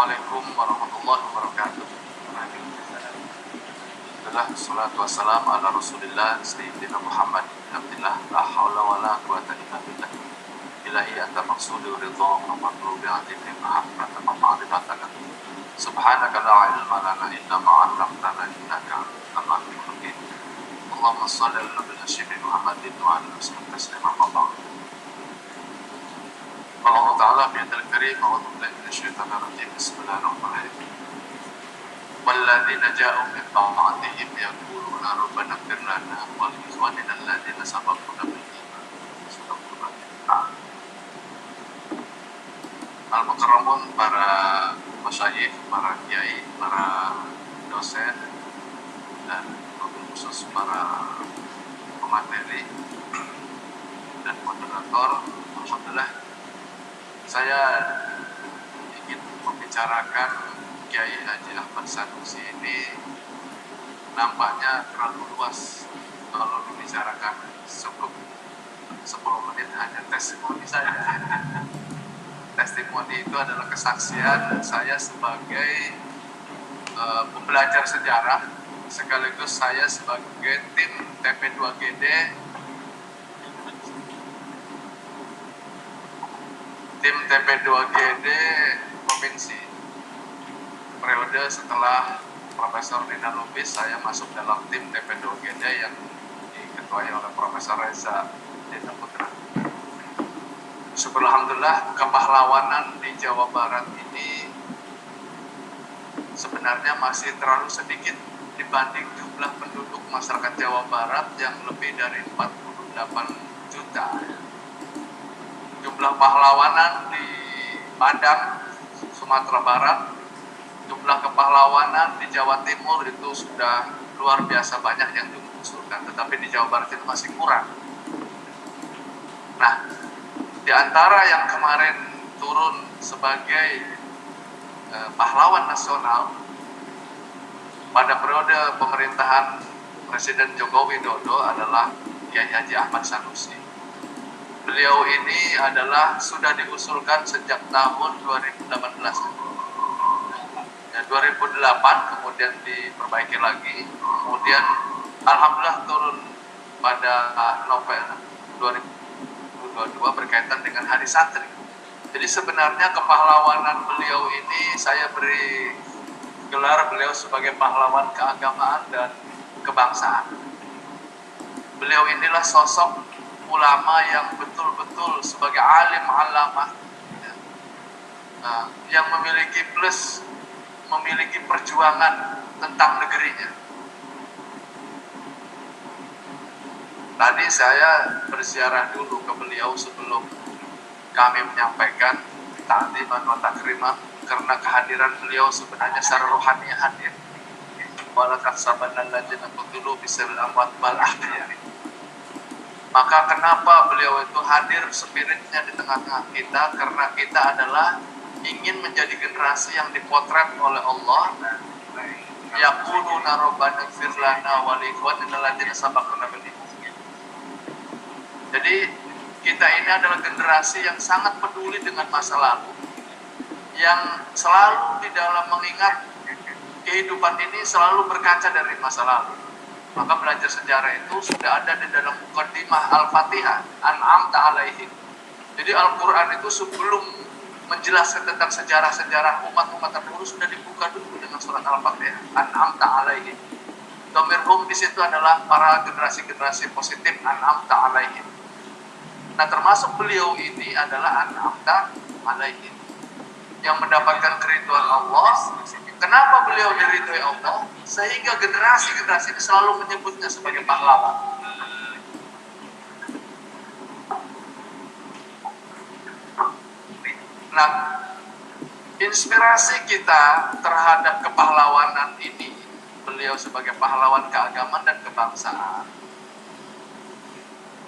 Assalamualaikum warahmatullahi wabarakatuh. Alhamdulillah, salatu wassalamu ala rasulillah Sayyidina Muhammad bin Abdillah. La hawla wa la quwata illa billah. Ilahi anta maqsudi wa ridha wa matlubi atina mahabbata wa ma'rifataka. Subhanaka la ilma lana illa ma 'allamtana innaka antal alimul hakim. Allahumma shalli ala nabiyina Sayyidina Muhammadin wa ala alihi wasallam. Allah Ta'ala biyadil karim wa billahi minasyaitonir rajim. Bismillahirrahmanirrahim. Walladzina ja'u min ba'dihim yaquluna rabbana ighfir lana wa li ikhwanina alladzina sabaquna bil iman. Al-Mukarramun, para masyayikh, para kiai, para dosen, dan khusus para pemateri dan moderator. Alhamdulillah, saya ingin membicarakan Kiai Haji Ahmad Sanusi ini nampaknya terlalu luas kalau dibicarakan cukup 10 menit hanya testimoni saya. Testimoni itu adalah kesaksian saya sebagai pembelajar sejarah, sekaligus saya sebagai tim TP2GD provinsi. Periode setelah Profesor Nina Lubis, saya masuk dalam tim TP2GD yang diketuai oleh Profesor Reza Dina Putra. Alhamdulillah, kepahlawanan di Jawa Barat ini sebenarnya masih terlalu sedikit dibanding jumlah penduduk masyarakat Jawa Barat yang lebih dari 48 juta. Jumlah pahlawanan di Padang, Sumatera Barat, jumlah kepahlawanan di Jawa Timur itu sudah luar biasa banyak yang diusulkan, tetapi di Jawa Barat itu masih kurang. Nah, di antara yang kemarin turun sebagai pahlawan nasional pada periode pemerintahan Presiden Joko Widodo adalah Kiai Haji Ahmad Sanusi. Beliau ini sudah diusulkan sejak tahun 2018. Ya, 2008 kemudian diperbaiki lagi, kemudian alhamdulillah turun pada November 2022 berkaitan dengan Hari Santri. Jadi sebenarnya kepahlawanan beliau ini saya beri gelar beliau sebagai pahlawan keagamaan dan kebangsaan. Beliau inilah sosok ulama yang betul-betul sebagai alim alamah, yang memiliki perjuangan tentang negerinya. Tadi saya berziarah dulu ke beliau sebelum kami menyampaikan ta'ziman wa takriman, karena kehadiran beliau sebenarnya secara rohani hadir. Walaqad sabanna alladziina qutilu bisabil amwat wal ahya. Maka kenapa beliau itu hadir spiritnya di tengah-tengah kita? Karena kita adalah ingin menjadi generasi yang dipotret oleh Allah. Yaquluna rabbana ighfir lana wa li ikhwanina alladzina sabaquna bil iman. Jadi kita ini adalah generasi yang sangat peduli dengan masa lalu, yang selalu di dalam mengingat kehidupan ini selalu berkaca dari masa lalu. Maka belajar sejarah itu sudah ada di dalam muqaddimah Al-Fatihah, An'amta alaihim. Jadi Al-Quran itu sebelum menjelaskan tentang sejarah-sejarah umat-umat terdahulu sudah dibuka dulu dengan surat Al-Fatihah, An'amta alaihim. Dhamirhum di situ adalah para generasi-generasi positif, An'amta alaihim. Nah, termasuk beliau ini adalah An'amta alaihim, yang mendapatkan keriduan Allah. Kenapa beliau diridhoi Allah? Sehingga generasi-generasi ini selalu menyebutnya sebagai pahlawan. Nah, inspirasi kita terhadap kepahlawanan ini, beliau sebagai pahlawan keagamaan dan kebangsaan,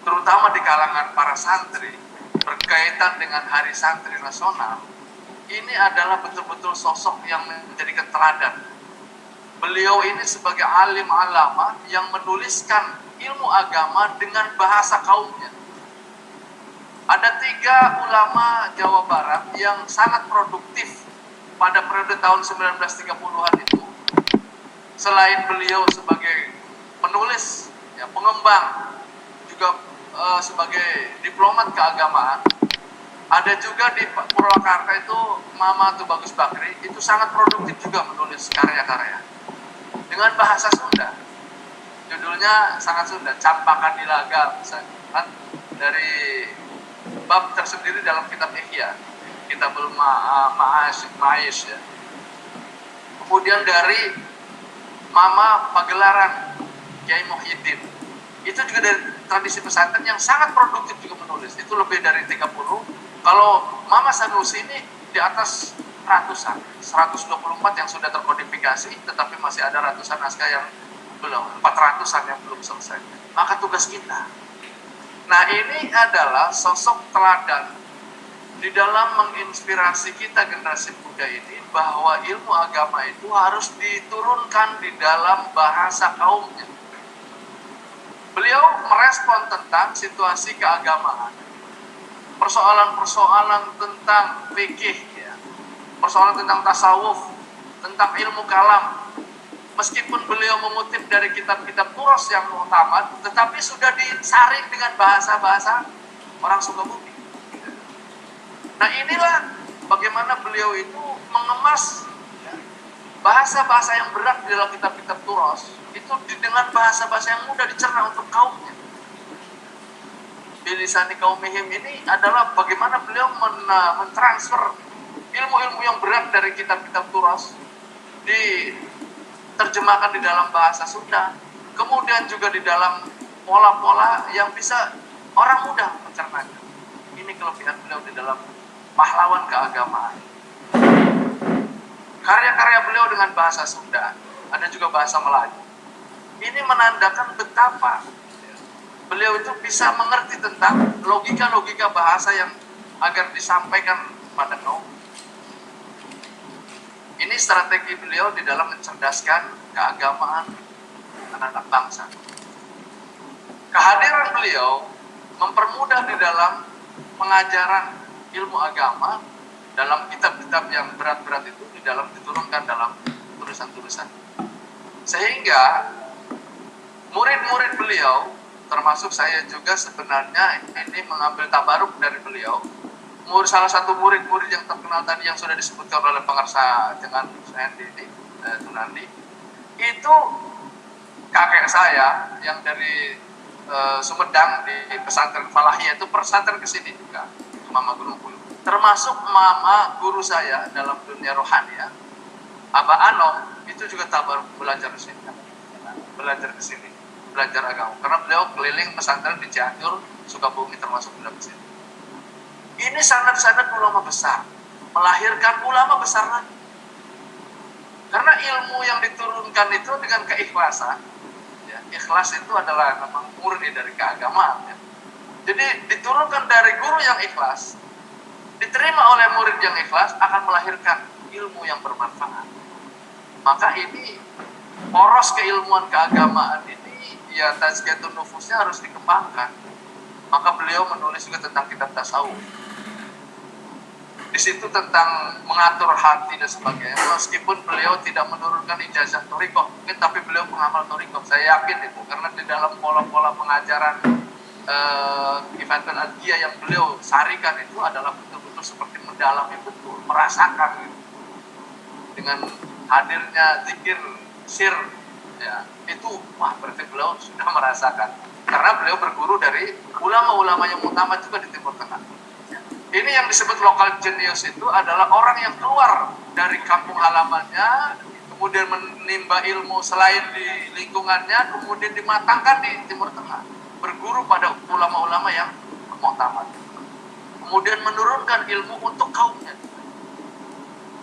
terutama di kalangan para santri, berkaitan dengan Hari Santri Nasional, ini adalah betul-betul sosok yang menjadikan teladan. Beliau ini sebagai alim alama yang menuliskan ilmu agama dengan bahasa kaumnya. Ada 3 ulama Jawa Barat yang sangat produktif pada periode tahun 1930-an itu, selain beliau sebagai penulis, ya, pengembang, juga sebagai diplomat keagamaan, ada juga di Purwakarta itu Mama Tubagus Bakri, itu sangat produktif juga menulis karya-karya dengan bahasa Sunda. Judulnya sangat Sunda, Campakan Nilaga misalnya, kan, dari bab tersendiri dalam kitab Ihya, Kitabul Ma'is, ya. Kemudian dari Mama Pagelaran Kiai Muhyiddin, itu juga dari tradisi pesantren yang sangat produktif juga menulis, itu lebih dari 30. Kalau Mama Sanusi ini di atas ratusan, 124 yang sudah terkodifikasi, tetapi masih ada ratusan naskah yang belum, 400-an yang belum selesai. Maka tugas kita, nah ini adalah sosok teladan di dalam menginspirasi kita generasi muda ini, bahwa ilmu agama itu harus diturunkan di dalam bahasa kaumnya. Beliau merespon tentang situasi keagamaan, persoalan-persoalan tentang fikih, ya, persoalan tentang tasawuf, tentang ilmu kalam. Meskipun beliau mengutip dari kitab-kitab Turos yang utama, tetapi sudah disaring dengan bahasa-bahasa orang Sukabumi. Nah inilah bagaimana beliau itu mengemas, ya, bahasa-bahasa yang berat di dalam kitab-kitab Turos itu dengan bahasa-bahasa yang mudah dicerna untuk kaumnya. Bilisani kaumihim ini adalah bagaimana beliau mentransfer ilmu-ilmu yang berat dari kitab-kitab Turos diterjemahkan di dalam bahasa Sunda, kemudian juga di dalam pola-pola yang bisa orang mudah mencernanya. Ini kelebihan beliau di dalam pahlawan keagamaan. Karya-karya beliau dengan bahasa Sunda, ada juga bahasa Melayu. Ini menandakan betapa beliau itu bisa mengerti tentang logika-logika bahasa yang agar disampaikan pada kaum. Ini strategi beliau di dalam mencerdaskan keagamaan anak-anak bangsa. Kehadiran beliau mempermudah di dalam pengajaran ilmu agama dalam kitab-kitab yang berat-berat itu di dalam diturunkan dalam tulisan-tulisan. Sehingga murid-murid beliau, termasuk saya juga sebenarnya ini mengambil tabaruk dari beliau. Salah satu murid-murid yang terkenal tadi yang sudah disebutkan oleh pengarsa dengan Sunandi ini, Sunandi, itu kakek saya yang dari Sumedang di pesantren Falahiyah, itu pesantren kesini juga, Mama Gunung Puluh. Termasuk mama guru saya dalam dunia rohani, ya, Aba Anom, itu juga tabaruk belajar di sini, belajar ke sini, belajar agama. Karena beliau keliling pesantren di Cianjur, Sukabumi, termasuk beliau ke sini. Ini sanad-sanad ulama besar, melahirkan ulama besar lagi. Karena ilmu yang diturunkan itu dengan keikhlasan, ya, ikhlas itu adalah memang murni dari keagamaan, ya. Jadi diturunkan dari guru yang ikhlas, diterima oleh murid yang ikhlas, akan melahirkan ilmu yang bermanfaat. Maka ini poros keilmuan keagamaan ini, ya, tazkiyatun nufusnya harus dikembangkan. Maka beliau menulis juga tentang kitab tasawuf. Di situ tentang mengatur hati dan sebagainya. Meskipun beliau tidak menurunkan ijazah thoriqoh, mungkin, tapi beliau pengamal thoriqoh. Saya yakin itu, karena di dalam pola-pola pengajaran Ifatul Adiyah yang beliau sarikan itu adalah betul-betul seperti mendalami betul, merasakan gitu. Dengan hadirnya zikir sir, ya, itu wah, berarti beliau sudah merasakan. Karena beliau berguru dari ulama-ulama yang utama juga di Timur Tengah. Ini yang disebut lokal genius itu adalah orang yang keluar dari kampung halamannya, kemudian menimba ilmu selain di lingkungannya, kemudian dimatangkan di Timur Tengah, berguru pada ulama-ulama yang muktamad, kemudian menurunkan ilmu untuk kaumnya,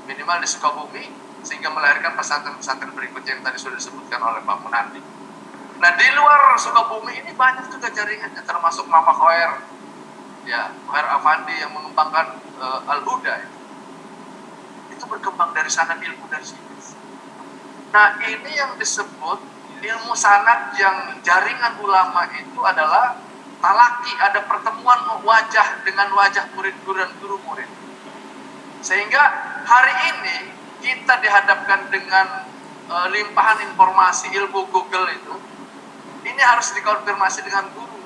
minimal di Sukabumi, sehingga melahirkan pesantren-pesantren berikutnya yang tadi sudah disebutkan oleh Pak Munandi. Nah, di luar Sukabumi ini banyak juga jaringannya, termasuk Mama Khoer, ya, Khoer Afandi yang mengembangkan Al-Huda itu berkembang dari sanad ilmu dari sini. Nah, ini yang disebut ilmu sanad yang jaringan ulama itu adalah talaki, ada pertemuan wajah dengan wajah murid-guru dan guru murid. Sehingga hari ini kita dihadapkan dengan limpahan informasi ilmu Google itu, ini harus dikonfirmasi dengan guru.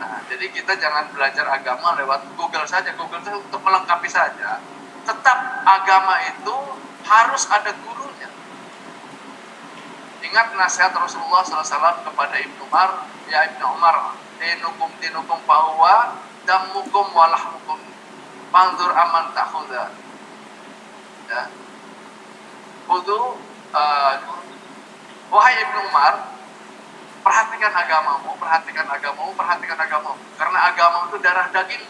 Nah, jadi kita jangan belajar agama lewat Google saja. Google itu untuk melengkapi saja. Tetap agama itu harus ada gurunya. Ingat nasihat Rasulullah SAW kepada Ibnu Umar, ya Ibnu Umar, dinukum fahuwa damukum walahmukum pandur aman takhuda. Ya. Wahai Ibnu Umar, perhatikan agamamu. Karena agamamu itu darah daging.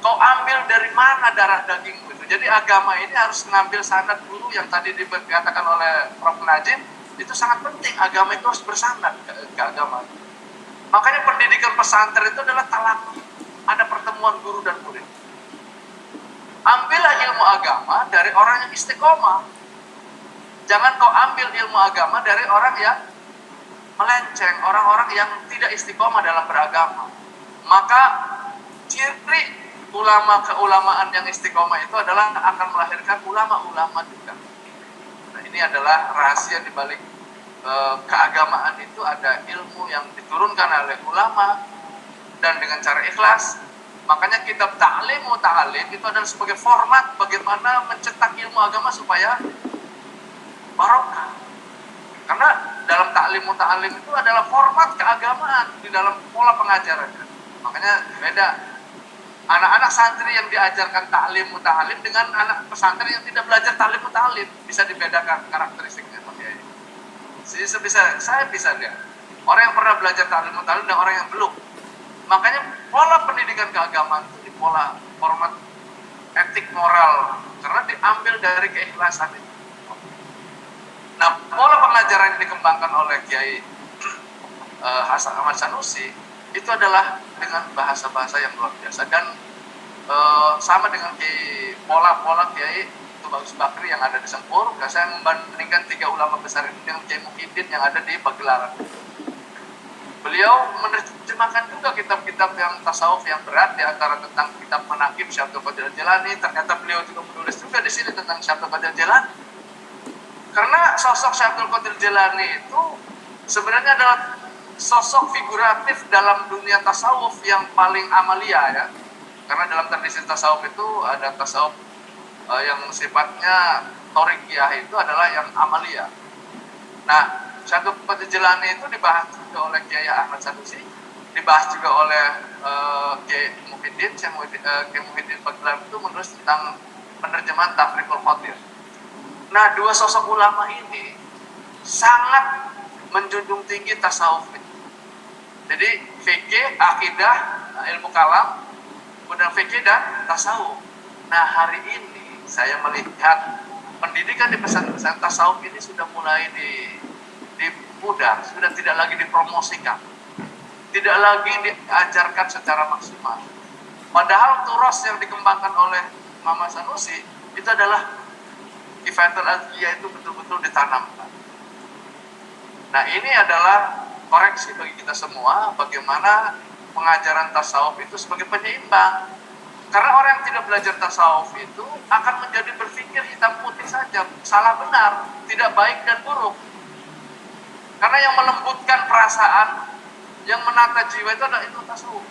Kau ambil dari mana darah dagingmu itu? Jadi agama ini harus mengambil sanad guru yang tadi dikatakan oleh Prof. Najib. Itu sangat penting, agama itu harus bersanad ke agama. Makanya pendidikan pesantren itu adalah talaki. Ada pertemuan guru dan murid. Ambillah ilmu agama dari orang yang istiqomah. Jangan kau ambil ilmu agama dari orang yang melenceng, orang-orang yang tidak istiqomah dalam beragama. Maka ciri keulamaan yang istiqomah itu adalah akan melahirkan ulama-ulama juga. Nah, ini adalah rahasia di balik keagamaan itu, ada ilmu yang diturunkan oleh ulama dan dengan cara ikhlas. Makanya kitab ta'lim itu adalah sebagai format bagaimana mencetak ilmu agama supaya barokah. Karena dalam ta'lim itu adalah format keagamaan di dalam pola pengajarannya. Makanya beda anak-anak santri yang diajarkan ta'lim dengan anak pesantren yang tidak belajar ta'lim bisa dibedakan karakteristiknya. Jadi saya bisa lihat orang yang pernah belajar ta'lim dan orang yang belum. Makanya pola pendidikan keagamaan itu di pola format etik moral karena diambil dari keikhlasan itu. Nah, pola pengajaran yang dikembangkan oleh Kiai Hasan Ahmad Sanusi itu adalah dengan bahasa-bahasa yang luar biasa dan sama dengan pola-pola Kiai Bagus Bakri yang ada di Sempur. Saya membandingkan 3 ulama besar itu dengan Kiai Muhyiddin yang ada di Pagelaran. Beliau menerjemahkan juga kitab-kitab yang tasawuf yang berat, di antara tentang kitab Manaqib Syekh Abdul Qadir Jilani. Ternyata beliau juga menulis juga di sini tentang Syekh Abdul Qadir Jilani. Karena sosok Syekh Abdul Qadir Jilani itu sebenarnya adalah sosok figuratif dalam dunia tasawuf yang paling amalia ya. Karena dalam tradisi tasawuf itu ada tasawuf yang sifatnya torikiyah itu adalah yang amalia. Nah, Syekh Abdul Qadir Jilani itu dibahas juga oleh Kiai Ahmad Sanusi, dibahas juga oleh Kiai Muhyiddin. Kiai Muhyiddin Pagelaran itu menulis tentang penerjemahan Tafriqul Khatir. Nah, 2 sosok ulama ini sangat menjunjung tinggi tasawuf itu. Jadi fikih, akidah, ilmu kalam, kemudian fikih dan tasawuf. Nah, hari ini saya melihat pendidikan di pesantren tasawuf ini sudah mulai dipudar, sudah tidak lagi dipromosikan, tidak lagi diajarkan secara maksimal. Padahal turos yang dikembangkan oleh Mama Sanusi itu adalah Kifayatul Azkiyah itu betul-betul ditanamkan. Nah, ini adalah koreksi bagi kita semua bagaimana pengajaran tasawuf itu sebagai penyeimbang. Karena orang yang tidak belajar tasawuf itu akan menjadi berpikir hitam putih saja, salah benar, tidak baik dan buruk. Karena yang melembutkan perasaan, yang menata jiwa itu adalah ilmu tasawuf.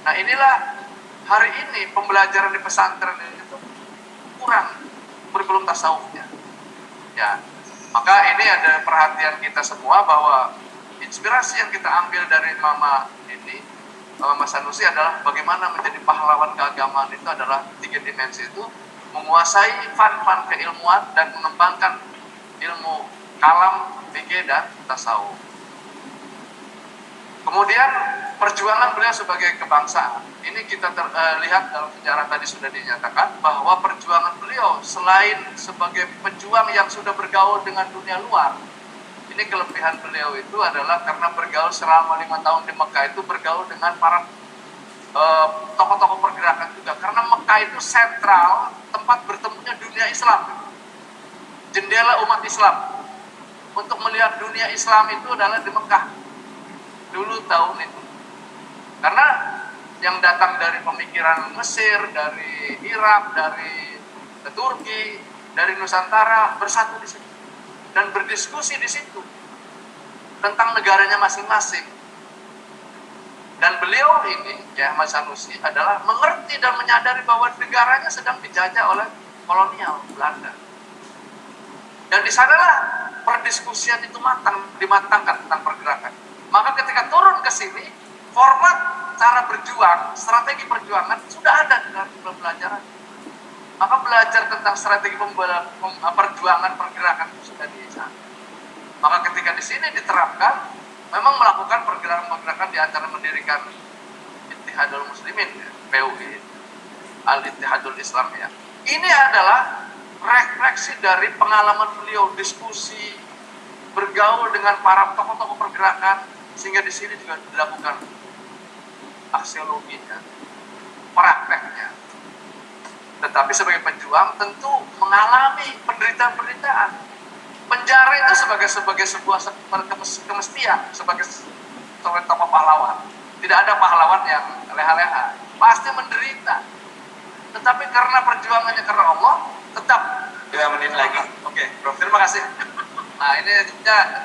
Nah, inilah hari ini pembelajaran di pesantren itu kurang kurikulum tasawufnya. Ya, maka ini ada perhatian kita semua bahwa inspirasi yang kita ambil dari Mama Sanusi adalah bagaimana menjadi pahlawan keagamaan itu adalah 3 dimensi itu, menguasai fan keilmuan dan mengembangkan ilmu kalam, fikih dan tasawuf. Kemudian perjuangan beliau sebagai kebangsaan. Ini kita lihat dalam sejarah tadi sudah dinyatakan bahwa perjuangan beliau selain sebagai pejuang yang sudah bergaul dengan dunia luar, ini kelebihan beliau itu adalah karena bergaul selama 5 tahun di Mekah itu bergaul dengan para tokoh-tokoh pergerakan juga. Karena Mekah itu sentral tempat bertemunya dunia Islam, jendela umat Islam. Untuk melihat dunia Islam itu adalah di Mekah dulu tahun itu. Karena yang datang dari pemikiran Mesir, dari Irak, dari ke Turki, dari Nusantara bersatu di situ dan berdiskusi di situ tentang negaranya masing-masing. Dan beliau ini, ya Ahmad Sanusi, adalah mengerti dan menyadari bahwa negaranya sedang dijajah oleh kolonial Belanda. Dan di sanalah perdiskusian itu dimatangkan tentang pergerakan. Maka ketika turun ke sini, format cara berjuang, strategi perjuangan sudah ada di dalam pembelajaran. Maka belajar tentang strategi perjuangan pergerakan itu sudah di sana. Maka ketika di sini diterapkan, memang melakukan pergerakan-pergerakan di antara mendirikan Ittihadul Muslimin, ya, PUI, Al-Ittihadul Islam, ya. Ini adalah refleksi dari pengalaman beliau, diskusi, bergaul dengan para tokoh-tokoh pergerakan, sehingga di sini juga dilakukan aksiologinya, prakteknya. Tetapi sebagai pejuang tentu mengalami penderitaan-penderitaan. Penjara itu sebagai sebuah kemestian, sebagai tokoh pahlawan. Tidak ada pahlawan yang leha-leha, pasti menderita. Tetapi karena perjuangannya karena Allah, tetap 2 menit lagi. Oke, Prof, terima kasih. Nah, ini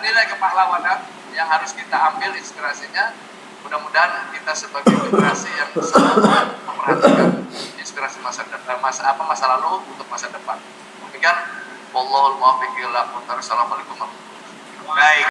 nilai kepahlawanan yang harus kita ambil inspirasinya. Mudah-mudahan kita sebagai generasi yang selalu memperhatikan inspirasi masa lalu untuk masa depan. Demikian, wallahul muwaffiq ila aqwamit thoriq. Assalamualaikum warahmatullahi wabarakatuh. Baik.